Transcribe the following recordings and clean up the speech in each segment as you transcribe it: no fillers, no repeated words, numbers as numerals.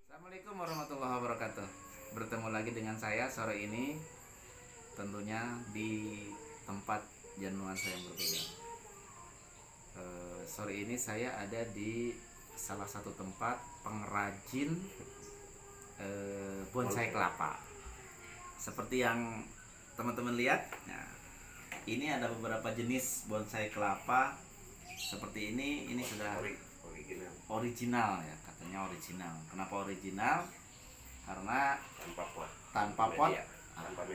Assalamualaikum warahmatullahi wabarakatuh. Bertemu lagi dengan saya sore ini, tentunya di tempat dan nuansa yang berbeda. Sore ini saya ada di salah satu tempat pengrajin bonsai kelapa. Seperti yang teman-teman lihat, nah, ini ada beberapa jenis bonsai kelapa seperti ini sudah original ya, katanya original. Kenapa original? Karena tanpa pot.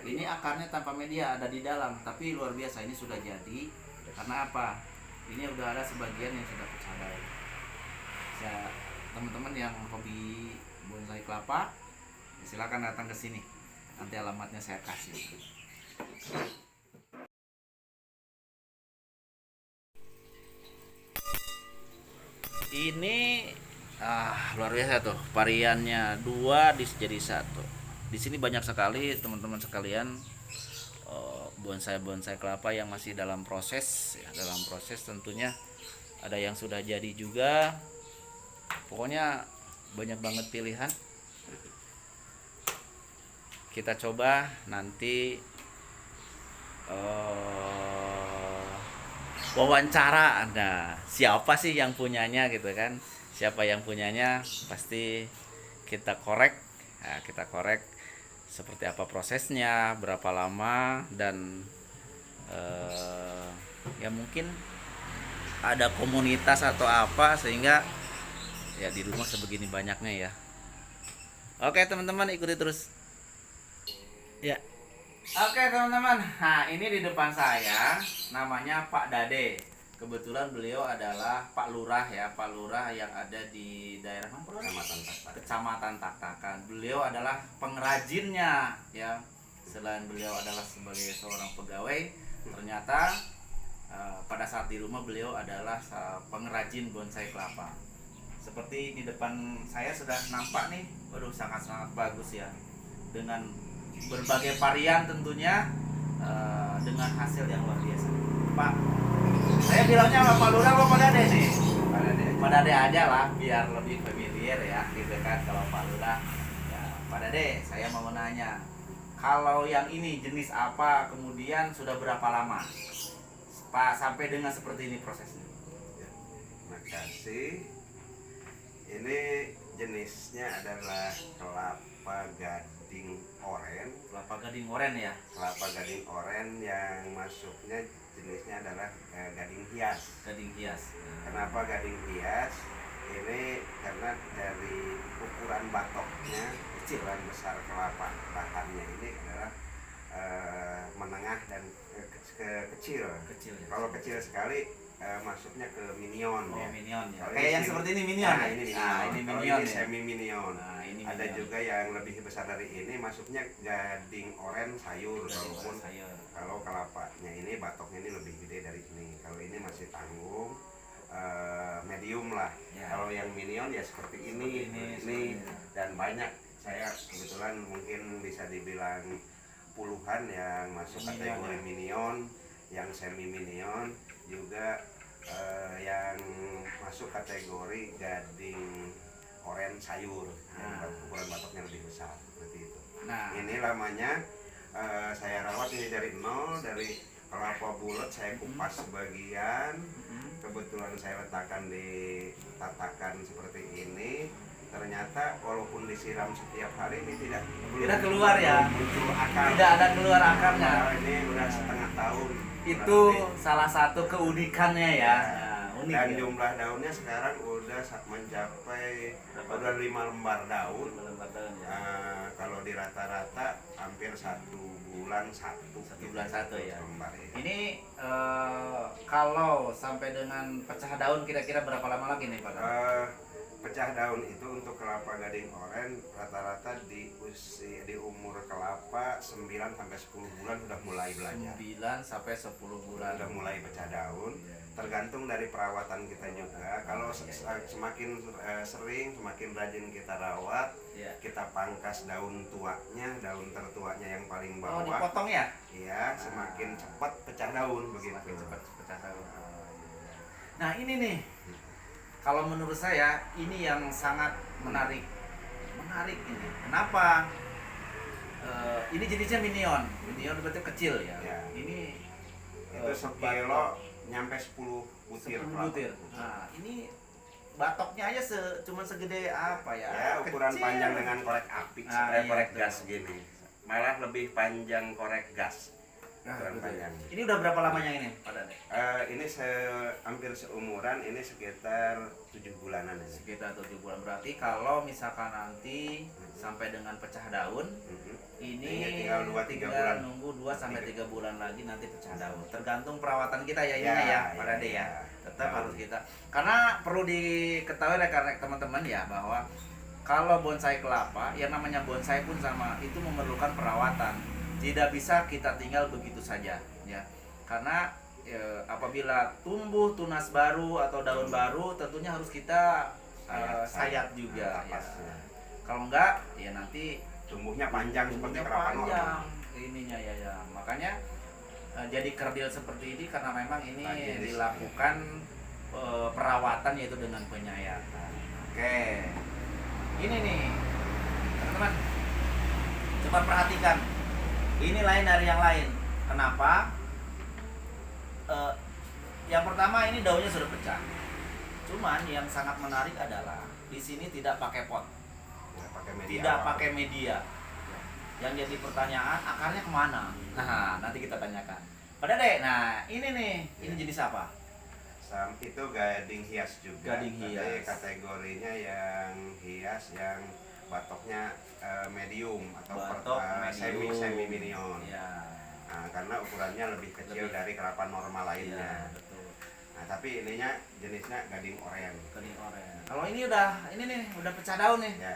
Ini akarnya tanpa media, ada di dalam, tapi luar biasa, ini sudah jadi. Karena apa? Ini udah ada sebagian yang sudah pecah daun. Ya, teman-teman yang hobi bonsai kelapa, silakan datang ke sini. Nanti alamatnya saya kasih. Ini luar biasa tuh, variannya dua jadi satu. Di sini banyak sekali teman-teman sekalian bonsai kelapa yang masih dalam proses ya, dalam proses tentunya. Ada yang sudah jadi juga. Pokoknya banyak banget pilihan. Kita coba nanti wawancara Anda, siapa sih yang punyanya gitu kan, siapa yang punyanya, pasti kita korek. Nah, kita korek seperti apa prosesnya, berapa lama, dan ya mungkin ada komunitas atau apa sehingga ya di rumah sebegini banyaknya ya. Oke teman-teman, ikuti terus ya. Oke teman-teman, nah ini di depan saya namanya Pak Dade. Kebetulan beliau adalah Pak Lurah ya, Pak Lurah yang ada di daerah Kecamatan Taktakan. Beliau adalah pengrajinnya ya. Selain beliau adalah sebagai seorang pegawai, ternyata pada saat di rumah beliau adalah pengrajin bonsai kelapa. Seperti di depan saya sudah nampak nih, waduh sangat-sangat bagus ya. Dengan berbagai varian tentunya, dengan hasil yang luar biasa. Pak, saya bilangnya sama Pak Lurah apa Pak Dade nih? Pak Dade aja lah, biar lebih familiar ya, gitu kan. Kalau Pak Lurah, ya Pak Dade, saya mau nanya, kalau yang ini jenis apa, kemudian sudah berapa lama Pak sampai dengan seperti ini prosesnya? Ya, terima kasih. Ini jenisnya adalah kelapa gading oren. Kelapa gading oren ya? Kelapa gading oren yang masuknya jenisnya adalah gading hias. Gading hias. Kenapa gading hias? Ini karena dari ukuran batoknya, ukuran besar kelapa bahannya ini adalah menengah dan kecil. Ya. Kalau kecil sekali masuknya ke minion. Oh, ya. minion ya. Kalau Kayak yang seperti ini minion. Nah, ini minion. Nah, ini Kalau minion ini ya. semi minion. Nah, ini ada minion. juga yang lebih besar dari ini masuknya gading oren sayur. Walaupun kalau kelapanya ini batoknya ini lebih gede dari ini. Kalau ini masih tanggung, medium lah. Ya. Kalau yang minion ya seperti ini. Dan banyak. Saya kebetulan mungkin bisa dibilang puluhan yang masuk kategori minion, yang semi minion, juga yang masuk kategori gading oren sayur. Ukuran batoknya lebih besar seperti itu. Nah, ini lamanya saya rawat ini dari nol, dari kelapa bulat saya kupas sebagian. Kebetulan saya letakkan di tatakan seperti ini. Ternyata walaupun disiram setiap hari ini tidak keluar ya, muncul akar. tidak ada keluar akarnya. Ini udah setengah tahun. Itu salah satu keunikannya ya. Unik Dan ya. jumlah daunnya sekarang udah mencapai udah 5 lembar daun. Kalau di rata-rata hampir 1 bulan satu. 1 bulan satu ya. Lembar, ya. Ini kalau sampai dengan pecah daun kira-kira berapa lama lagi nih Pak? Pecah daun itu untuk kelapa gading oren rata-rata di umur kelapa 9 sampai 10 bulan sudah mulai belajar. 9 sampai 10 bulan Sudah mulai pecah daun. Tergantung dari perawatan kita juga. Kalau semakin sering, semakin rajin kita rawat, kita pangkas daun tuanya, daun tertuanya yang paling bawah. Oh, dipotong ya? Iya, semakin cepat pecah daun begitu. Semakin cepat pecah daun. Nah, ini nih. Kalau menurut saya ini yang sangat menarik menarik ini. Kenapa? Ini jenisnya minion. Minion berarti kecil ya. Ya. Ini Itu sekilo nyampe 10 butir. 10 butir. Nah, ini batoknya aja cuma segede apa ya? Ya, ukuran Kecil. panjang dengan korek api, Ah, seperti iya, korek betul. gas gini. Malah lebih panjang korek gas. Nah, Ukuran betul. panjang. Ini udah berapa lamanya ini, Pak Dade? Ini hampir seumuran, ini sekitar 7 bulanan ini. Sekitar 7 bulan. Berarti kalau misalkan nanti sampai dengan pecah daun, ini tinggal 2-3 tinggal bulan. nunggu 2 sampai 3 bulan lagi nanti pecah daun. Tergantung perawatan kita ya ininya ya, Pak Dade ya. Tetap harus kita. Karena perlu diketahui rekan-rekan teman-teman ya bahwa kalau bonsai kelapa, yang namanya bonsai pun sama, itu memerlukan perawatan. Tidak bisa kita tinggal begitu saja ya. Karena apabila tumbuh tunas baru atau daun baru tentunya harus kita sayat juga ya. Kalau enggak ya nanti Tumbuhnya panjang seperti tumbuhnya kelapa normal. panjang ininya ya. Makanya jadi kerdil seperti ini karena memang ini Jenis. dilakukan perawatan yaitu dengan penyayatan. Oke. Ini nih teman-teman, coba perhatikan. Ini lain dari yang lain. Kenapa? Yang pertama ini daunnya sudah pecah. Cuman yang sangat menarik adalah di sini tidak pakai pot, Nggak pakai media tidak awal. pakai media. Yang jadi pertanyaan akarnya kemana? Nah nanti kita tanyakan. Pada deh. Nah ini nih, ini jenis apa? Itu gading hias juga. Gading Tapi hias. kategorinya yang hias yang batoknya medium atau Batok medium. semi minion. Ya. Nah, karena ukurannya lebih kecil Lebih. dari kelapa normal lainnya. Iya betul. Nah, tapi ininya jenisnya gading oren. Kening oren. Kalau ini nih udah pecah daun nih. Ya.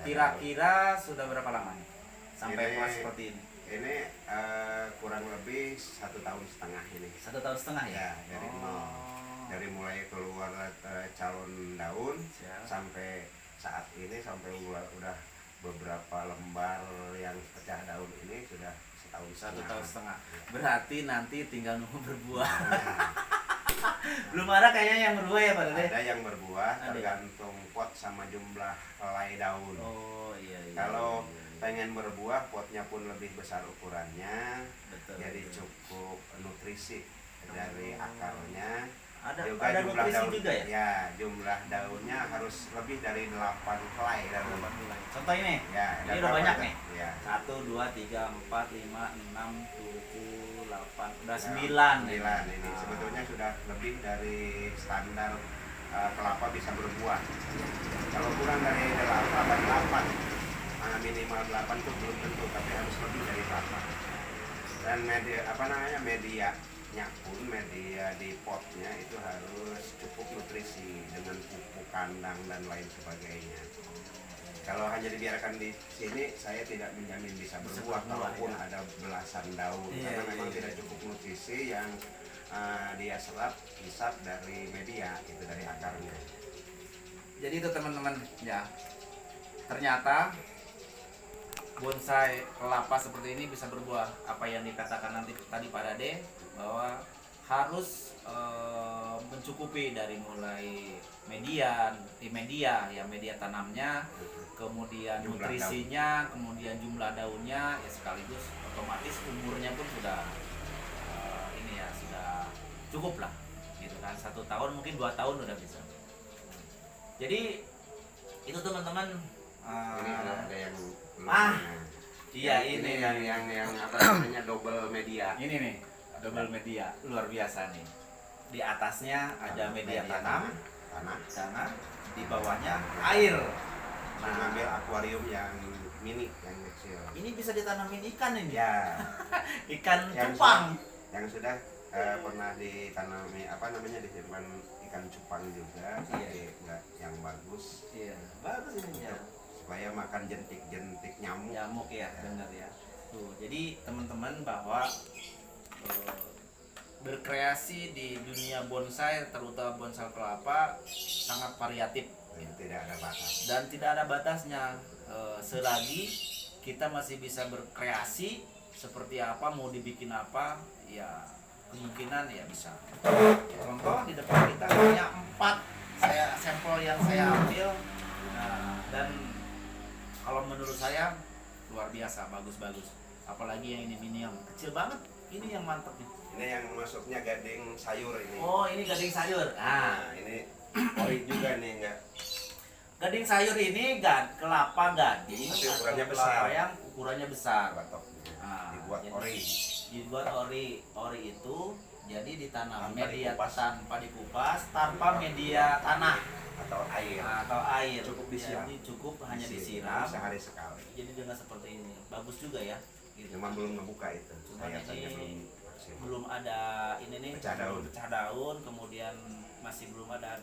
Kira-kira sudah berapa lama nih sampai Ini- kelas seperti ini? Ini kurang lebih 1,5 tahun ini. 1,5 tahun ya? Ya, dari nol. Dari mulai keluar calon daun Siap. sampai saat ini sampai udah beberapa lembar yang pecah daun ini sudah 1,5 tahun. 1,5 tahun. Ya. Berarti nanti tinggal nunggu berbuah. Nah, Belum ada kayaknya yang berbuah ya Pak Dede? ada yang berbuah Ada. tergantung pot sama jumlah helai daun. Oh iya iya. Kalau iya, iya. pengen berbuah, potnya pun lebih besar ukurannya, Betul. jadi betul. cukup nutrisi dari Oh. akarnya. Ada Juga ada jumlah nutrisi daun juga ya? Ya, jumlah daunnya harus lebih dari 8 helai daun. Contoh ini. Ya, Ini dan udah berapa banyak itu? nih. Ya. 1, 2, 3, 4, 5, 6, 7, 8, udah Ya, 9 nih. 9 ini Nah. sebetulnya sudah lebih dari standar kelapa bisa berbuah. Kalau kurang dari 8, minimal 8 itu belum tentu, tapi harus lebih dari 8. Dan medianya pun media di potnya itu harus cukup nutrisi dengan pupuk kandang dan lain sebagainya. Kalau hanya dibiarkan di sini, saya tidak menjamin bisa berbuah berbuah, kalaupun ya. ada belasan daun, Iya, karena iya, memang iya. tidak cukup nutrisi yang dia hisap dari media, itu dari akarnya. Jadi itu teman-teman ya. Ternyata bonsai kelapa seperti ini bisa berbuah. Apa yang dikatakan nanti tadi Pak Dade bahwa harus mencukupi dari mulai media tanamnya, kemudian Jumlah nutrisinya, kemudian jumlah daunnya, ya sekaligus otomatis umurnya pun sudah ini ya sudah cukup lah, gitu kan 1 tahun mungkin 2 tahun udah bisa. Jadi itu teman-teman. Ini ada yang Iya yang ini yang apa namanya double media. Ini nih double media luar biasa nih. Di atasnya ada media tanam, tanah. di bawahnya air. Mengambil akuarium yang mini, yang kecil. Ini bisa ditanamin ikan ini. Ya, Ikan Yang cupang. yang sudah pernah ditanami disimpan ikan cupang juga, tapi enggak yang bagus Iya, bagus ini ya. supaya makan jentik-jentik nyamuk. Nyamuk ya, benar ya. Tuh, jadi teman-teman bahwa berkreasi di dunia bonsai, terutama bonsai kelapa sangat variatif Dan tidak ada batas. dan tidak ada batasnya. Selagi kita masih bisa berkreasi seperti apa, mau dibikin apa, ya kemungkinan ya bisa. Contoh di depan kita punya 4 sampel yang saya ambil. Nah, dan kalau menurut saya luar biasa, bagus-bagus. Apalagi yang ini minion, kecil banget. Ini yang mantep nih. Ini yang masuknya gading sayur ini. Oh, ini gading sayur. Nah, ini ori juga nih enggak. Gading sayur ini kelapa gading Tapi atau ukurannya kelapa besar. yang ukurannya besar. Batoknya. Nah, Dibuat jadi ori. Dibuat ori itu jadi ditanam Tanpa media dikupas. tanpa dikupas, tanpa media tanah Atau air. atau air. Cukup disiram. Jadi cukup hanya Disiram disiram. sehari sekali. Jadi dengan seperti ini bagus juga ya. Gitu. Cuma belum ngebuka itu. Cuman Saya saja ini belum maksimal. belum ada ini nih Pecah daun. pecah daun, kemudian masih belum ada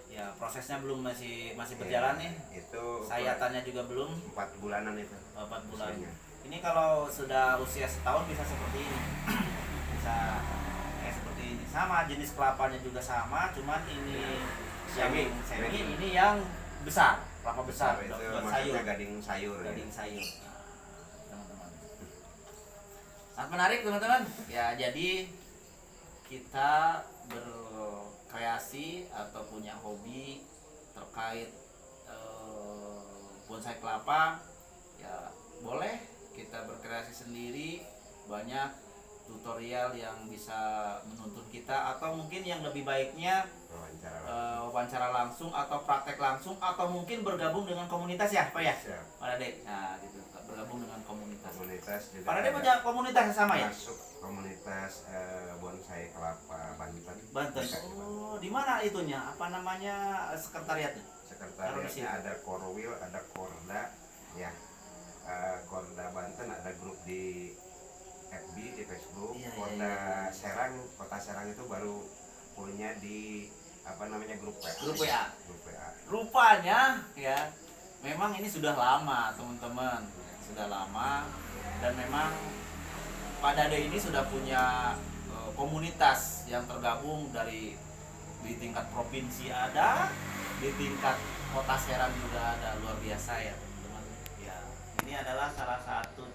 ya, prosesnya belum masih Iya, berjalan nih. Itu Sayatannya juga belum 4 bulanan itu. 4 bulan. Usianya. Ini kalau sudah usia setahun bisa seperti ini. Bisa kayak seperti ini. Sama jenis kelapanya juga sama, cuman ini yang Semi. semi, ini yang besar, kelapa besar, itu buat maksudnya sayur. gading sayur. Gading sayur. Teman-teman. Sangat menarik teman-teman. Ya, jadi kita berkreasi atau punya hobi terkait bonsai kelapa, ya boleh kita berkreasi sendiri. Banyak tutorial yang bisa menuntun kita, atau mungkin yang lebih baiknya wawancara langsung atau praktek langsung, atau mungkin bergabung dengan komunitas ya Pak ya? Siap. Pak Dek, nah gitu, bergabung dengan komunitas. Komunitas juga. Pak Dek ada. punya komunitas yang sama ya? Masuk komunitas bonsai kelapa Banten. Banten. Oh, di mana itunya? Apa namanya sekretariatnya? Sekretariatnya ada Korwil, ada Korda, ya. Korda Banten ada grup di FB, di Facebook. Iya, Korda iya. Serang, Kota Serang itu baru punya di apa namanya grup WA. Grup WA. Grup WA. Rupanya ya, memang ini sudah lama teman-teman, sudah lama, dan memang Pak Dade ini sudah punya komunitas yang tergabung dari di tingkat provinsi ada, di tingkat kota Serang juga ada, luar biasa ya teman-teman. Ya, ini adalah salah satu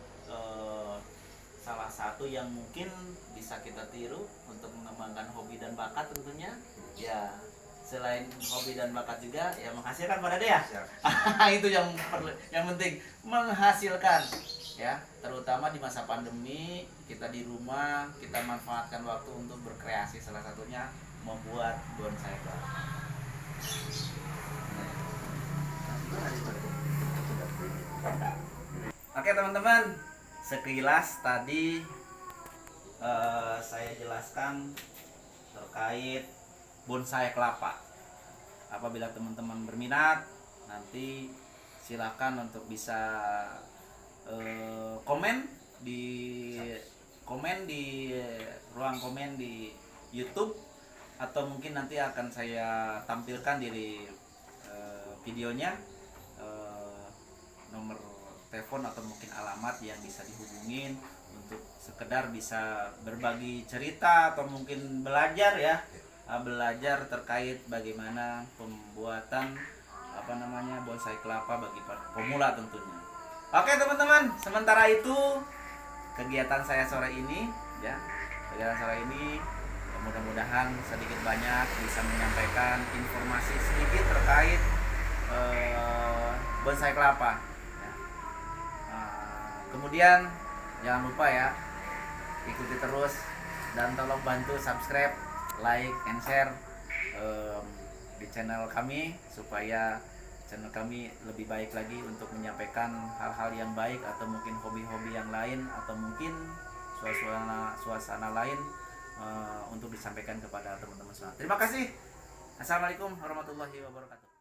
yang mungkin bisa kita tiru untuk mengembangkan hobi dan bakat tentunya. Ya, selain hobi dan bakat juga ya menghasilkan Pak Dade ya. Siap. Itu yang penting, menghasilkan ya, terutama di masa pandemi kita di rumah, kita manfaatkan waktu untuk berkreasi, salah satunya membuat bonsai kelapa. Oke teman-teman, sekilas tadi saya jelaskan terkait bonsai kelapa. Apabila teman-teman berminat, nanti silakan untuk bisa komen di ruang komen di YouTube, atau mungkin nanti akan saya tampilkan di videonya nomor telepon atau mungkin alamat yang bisa dihubungin untuk sekedar bisa berbagi cerita atau mungkin belajar ya, belajar terkait bagaimana pembuatan bonsai kelapa bagi pemula tentunya. Oke teman-teman, sementara itu kegiatan saya sore ini ya, mudah-mudahan sedikit banyak bisa menyampaikan informasi sedikit terkait bonsai kelapa ya. Kemudian jangan lupa ya, ikuti terus dan tolong bantu subscribe, like, and share di channel kami, supaya channel kami lebih baik lagi untuk menyampaikan hal-hal yang baik, atau mungkin hobi-hobi yang lain, atau mungkin suasana lain untuk disampaikan kepada teman-teman semua. Terima kasih. Assalamualaikum warahmatullahi wabarakatuh.